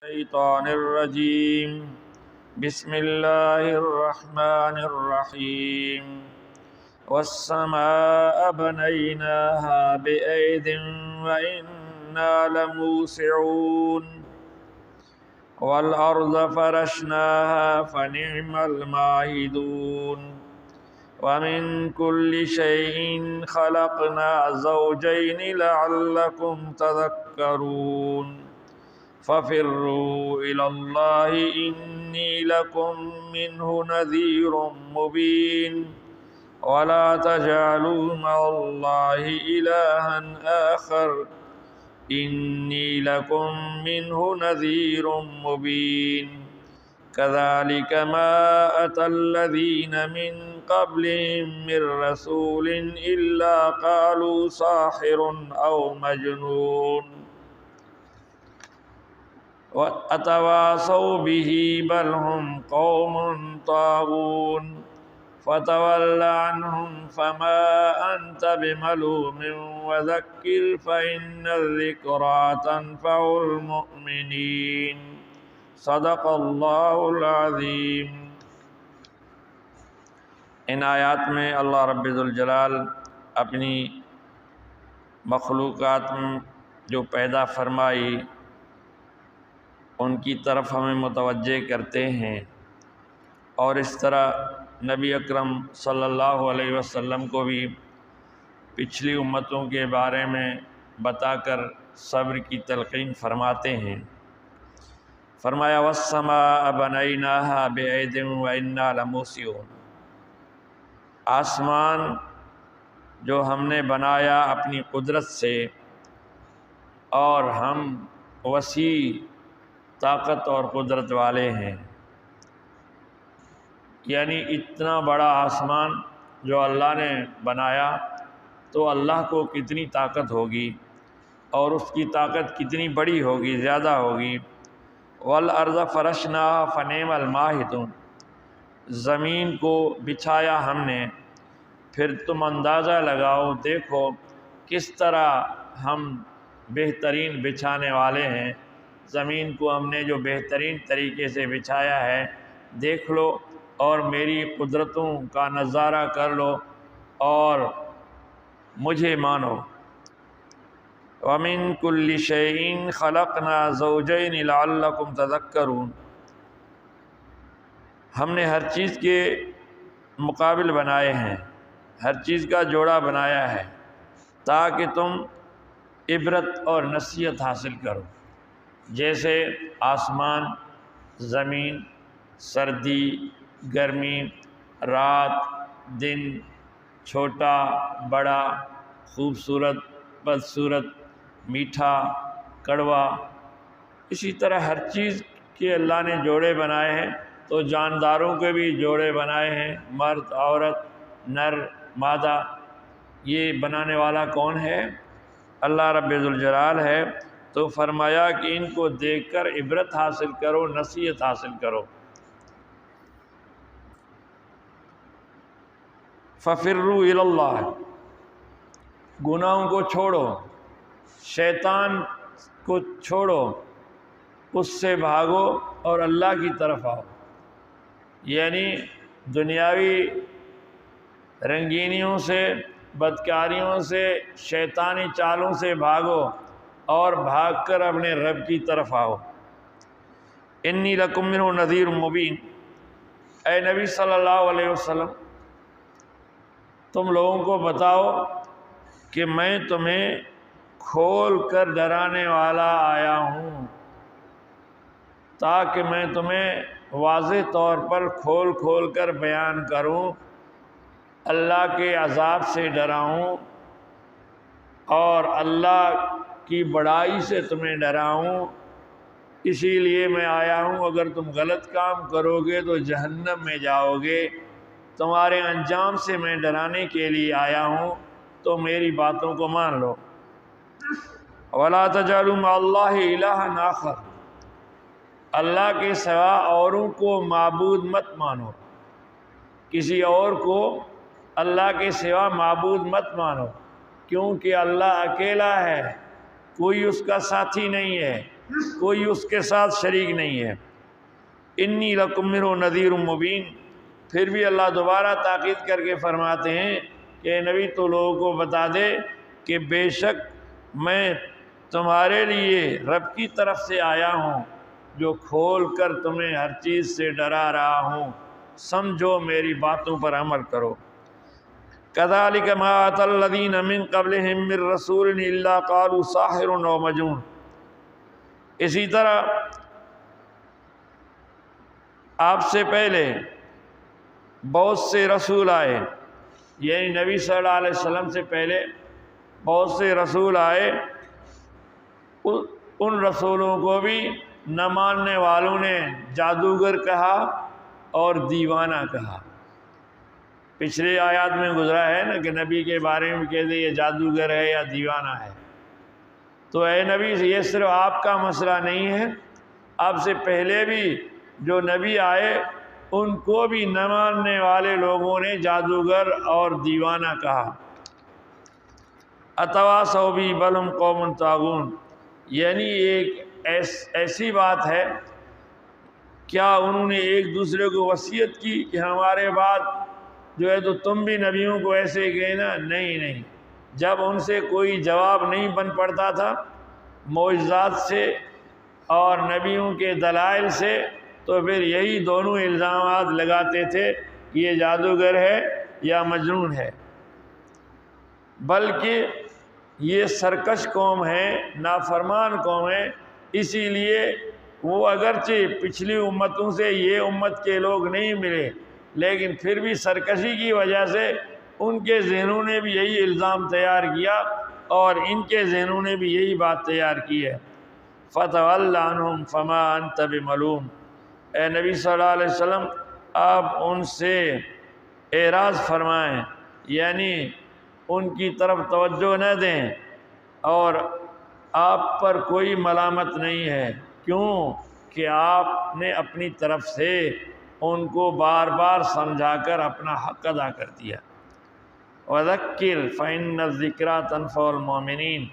الشيطان الرجيم بسم الله الرحمن الرحيم والسماء بنيناها بأيد وإنا لموسعون والأرض فرشناها فنعم الماهدون ومن كل شيء خلقنا زوجين لعلكم تذكرون ففروا إلى الله إني لكم منه نذير مبين ولا تجعلوا مع الله إلها آخر إني لكم منه نذير مبين كذلك ما أتى الذين من قبلهم من رسول إلا قالوا ساحر أو مجنون وَأَتَوَاصَوْا بِهِ بَلْ هُمْ قَوْمٌ طَاغُونَ فَتَوَلَّ عَنْهُمْ فَمَا أَنْتَ بِمَلُومٍ وَذَكِّرْ فَإِنَّ الذِّكْرَى تَنفَعُ الْمُؤْمِنِينَ صدق اللہ العظیم۔ ان آیات میں اللہ رب ذوالجلال اپنی مخلوقات جو پیدا فرمائی ان کی طرف ہمیں متوجہ کرتے ہیں، اور اس طرح نبی اکرم صلی اللہ علیہ وسلم کو بھی پچھلی امتوں کے بارے میں بتا کر صبر کی تلقین فرماتے ہیں۔ فرمایا وَالسَّمَاءَ بَنَيْنَاهَا بِأَيْدٍ وَإِنَّا لَمُوسِعُونَ، آسمان جو ہم نے بنایا اپنی قدرت سے، اور ہم وسیع طاقت اور قدرت والے ہیں۔ یعنی اتنا بڑا آسمان جو اللہ نے بنایا تو اللہ کو کتنی طاقت ہوگی، اور اس کی طاقت کتنی بڑی ہوگی، زیادہ ہوگی۔ وَالْأَرْضَ فَرَشْنَاهَا فَنِعْمَ الْمَاهِدُونَ، زمین کو بچھایا ہم نے، پھر تم اندازہ لگاؤ، دیکھو کس طرح ہم بہترین بچھانے والے ہیں۔ زمین کو ہم نے جو بہترین طریقے سے بچھایا ہے، دیکھ لو اور میری قدرتوں کا نظارہ کر لو اور مجھے مانو۔ وَمِن كُلِّ شَيْءٍ خَلَقْنَا زَوْجَيْنِ لَعَلَّكُمْ تَذَكَّرُونَ، ہم نے ہر چیز کے مقابل بنائے ہیں، ہر چیز کا جوڑا بنایا ہے تاکہ تم عبرت اور نصیحت حاصل کرو۔ جیسے آسمان، زمین، سردی، گرمی، رات، دن، چھوٹا، بڑا، خوبصورت، بدصورت، میٹھا، کڑوا، اسی طرح ہر چیز کے اللہ نے جوڑے بنائے ہیں۔ تو جانداروں کے بھی جوڑے بنائے ہیں، مرد، عورت، نر، مادہ۔ یہ بنانے والا کون ہے؟ اللہ رب ذوالجلال ہے۔ تو فرمایا کہ ان کو دیکھ کر عبرت حاصل کرو، نصیحت حاصل کرو۔ فَفِرُّوا إِلَى اللَّهِ، گناہوں کو چھوڑو، شیطان کو چھوڑو، اس سے بھاگو اور اللہ کی طرف آؤ۔ یعنی دنیاوی رنگینیوں سے، بدکاریوں سے، شیطانی چالوں سے بھاگو اور بھاگ کر اپنے رب کی طرف آؤ۔ انی لکم منہ نذیر مبین، اے نبی صلی اللہ علیہ وسلم تم لوگوں کو بتاؤ کہ میں تمہیں کھول کر ڈرانے والا آیا ہوں، تاکہ میں تمہیں واضح طور پر کھول کھول کر بیان کروں، اللہ کے عذاب سے ڈراؤں اور اللہ کی بڑائی سے تمہیں ڈراؤں۔ اسی لیے میں آیا ہوں، اگر تم غلط کام کرو گے تو جہنم میں جاؤ گے، تمہارے انجام سے میں ڈرانے کے لیے آیا ہوں، تو میری باتوں کو مان لو۔ وَلَا تَجْعَلُوا مَعَ اللَّهِ إِلَٰهًا آخَرَ، اللہ کے سوا اوروں کو معبود مت مانو، کسی اور کو اللہ کے سوا معبود مت مانو، کیونکہ اللہ اکیلا ہے، کوئی اس کا ساتھی نہیں ہے۔ کوئی اس کے ساتھ شریک نہیں ہے۔ انی لکم منہ نذیر مبین، پھر بھی اللہ دوبارہ تاکید کر کے فرماتے ہیں کہ اے نبی تو لوگوں کو بتا دے کہ بے شک میں تمہارے لیے رب کی طرف سے آیا ہوں جو کھول کر تمہیں ہر چیز سے ڈرا رہا ہوں، سمجھو میری باتوں پر عمل کرو۔ کذالک ما اتى الذین من قبلہم من رسول الا قالوا ساحر او مجنون، اسی طرح آپ سے پہلے بہت سے رسول آئے، یعنی نبی صلی اللہ علیہ وسلم سے پہلے بہت سے رسول آئے، ان رسولوں کو بھی نہ ماننے والوں نے جادوگر کہا اور دیوانہ کہا۔ پچھلے آیات میں گزرا ہے نا کہ نبی کے بارے میں کہتے یہ جادوگر ہے یا دیوانہ ہے، تو اے نبی یہ صرف آپ کا مسئلہ نہیں ہے، آپ سے پہلے بھی جو نبی آئے ان کو بھی نہ ماننے والے لوگوں نے جادوگر اور دیوانہ کہا۔ اتواصوا بہ بل ھم قوم طاغون، یعنی ایک ایسی بات ہے، کیا انہوں نے ایک دوسرے کو وصیت کی کہ ہمارے بعد جو ہے تو تم بھی نبیوں کو ایسے کہنا؟ نہیں، جب ان سے کوئی جواب نہیں بن پڑتا تھا معجزات سے اور نبیوں کے دلائل سے، تو پھر یہی دونوں الزامات لگاتے تھے کہ یہ جادوگر ہے یا مجنون ہے۔ بلکہ یہ سرکش قوم ہے، نافرمان قوم ہے، اسی لیے وہ اگرچہ پچھلی امتوں سے یہ امت کے لوگ نہیں ملے، لیکن پھر بھی سرکشی کی وجہ سے ان کے ذہنوں نے بھی یہی الزام تیار کیا اور ان کے ذہنوں نے بھی یہی بات تیار کی ہے۔ فَتَوَلَّ عَنْهُمْ فَمَا أَنْتَ بِمَلُومٍ، اے نبی صلی اللہ علیہ وسلم آپ ان سے اعراض فرمائیں، یعنی ان کی طرف توجہ نہ دیں، اور آپ پر کوئی ملامت نہیں ہے، کیوں کہ آپ نے اپنی طرف سے ان کو بار بار سمجھا کر اپنا حق ادا کر دیا۔ وَذَكِّرْ فَإِنَّ الذِّكْرَىٰ تَنفَعُ الْمُؤْمِنِينَ،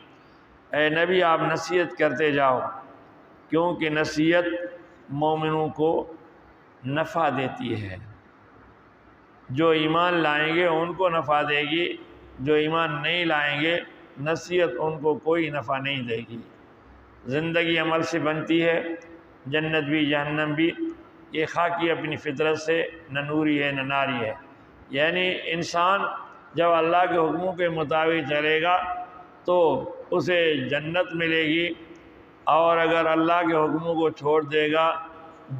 اے نبی آپ نصیحت کرتے جاؤ، کیونکہ نصیحت مومنوں کو نفع دیتی ہے، جو ایمان لائیں گے ان کو نفع دے گی، جو ایمان نہیں لائیں گے نصیحت ان کو کوئی نفع نہیں دے گی۔ زندگی عمل سے بنتی ہے، جنت بھی جہنم بھی، یہ خاکی اپنی فطرت سے نہ نوری ہے نہ ناری ہے، یعنی انسان جب اللہ کے حکموں کے مطابق چلے گا تو اسے جنت ملے گی، اور اگر اللہ کے حکموں کو چھوڑ دے گا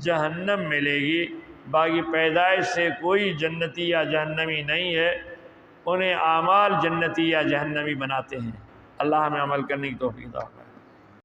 جہنم ملے گی۔ باقی پیدائش سے کوئی جنتی یا جہنمی نہیں ہے، انہیں اعمال جنتی یا جہنمی بناتے ہیں۔ اللہ ہمیں عمل کرنے کی توفیق عطا فرمائے۔